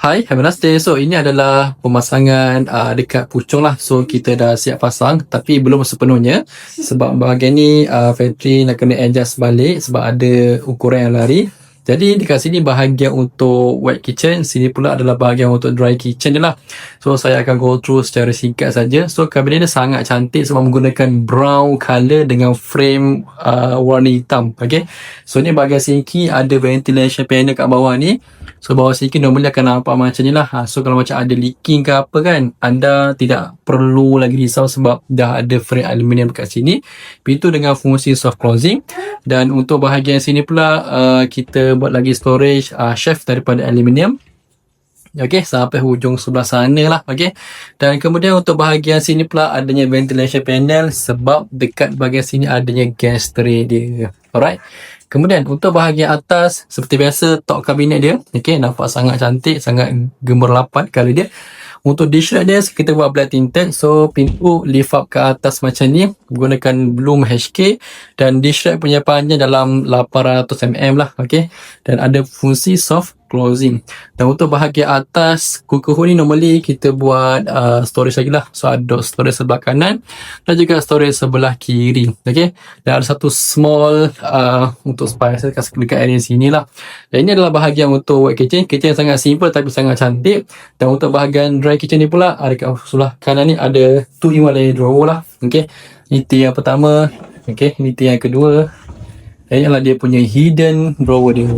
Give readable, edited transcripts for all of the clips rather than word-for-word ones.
Hai, have a nice day. So, ini adalah pemasangan dekat pucung lah. So, kita dah siap pasang tapi belum sepenuhnya. Sebab bahagian ni factory nak kena adjust balik sebab ada ukuran yang lari. Jadi, dekat sini bahagian untuk wet kitchen. Sini pula adalah bahagian untuk dry kitchen je lah. So, saya akan go through secara singkat saja. So, kabinet ni sangat cantik sebab menggunakan brown colour dengan frame warna hitam. Okay. So, ni bahagian sinki ada ventilation panel kat bawah ni. So bawah sini normally akan nampak macam ni lah. So kalau macam ada leaking ke apa kan, anda tidak perlu lagi risau sebab dah ada frame aluminium kat sini. Pintu dengan fungsi soft closing. Dan untuk bahagian sini pula kita buat lagi storage shelf daripada aluminium. Okey, sampai hujung sebelah sana lah. Okey. Dan kemudian untuk bahagian sini pula adanya ventilation panel sebab dekat bahagian sini adanya gas tray dia. Alright. Kemudian untuk bahagian atas seperti biasa top kabinet dia. Okey, nampak sangat cantik, sangat gemerlapan color dia. Untuk dish rack dia kita buat black tinted. So pintu lift up ke atas macam ni menggunakan Bloom HK dan dish rack punya panjang dalam 800mm lah. Okey. Dan ada fungsi soft closing. Dan untuk bahagian atas kukuh ni normally kita buat storage lagi lah. So ada storage sebelah kanan dan juga storage sebelah kiri. Okay. Dan ada satu small untuk spice dekat area sini lah. Dan ini adalah bahagian untuk wet kitchen. Kitchen yang sangat simple tapi sangat cantik. Dan untuk bahagian dry kitchen ni pula ada kat sebelah kanan ni ada 2-in-1 layer drawer lah. Okay. Ini tier yang pertama. Okay. Ini tier yang kedua. Dan inilah dia punya hidden drawer dia.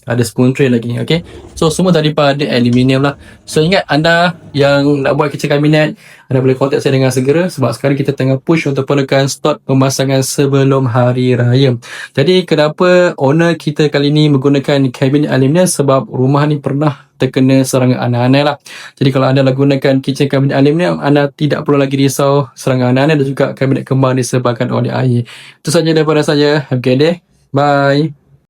Ada spoon tray lagi. Okay. So semua daripada aluminium lah. So ingat anda yang nak buat kitchen cabinet, anda boleh contact saya dengan segera sebab sekarang kita tengah push untuk perlukan stok pemasangan sebelum hari raya. Jadi kenapa owner kita kali ni menggunakan kabinet aluminium, sebab rumah ni pernah terkena serangan aneh-aneh lah. Jadi kalau anda nak gunakan kitchen cabinet aluminium, anda tidak perlu lagi risau serangan aneh-aneh dan juga kabinet kembang disebabkan oleh air. Itu saja daripada saya. Have a good day. Bye.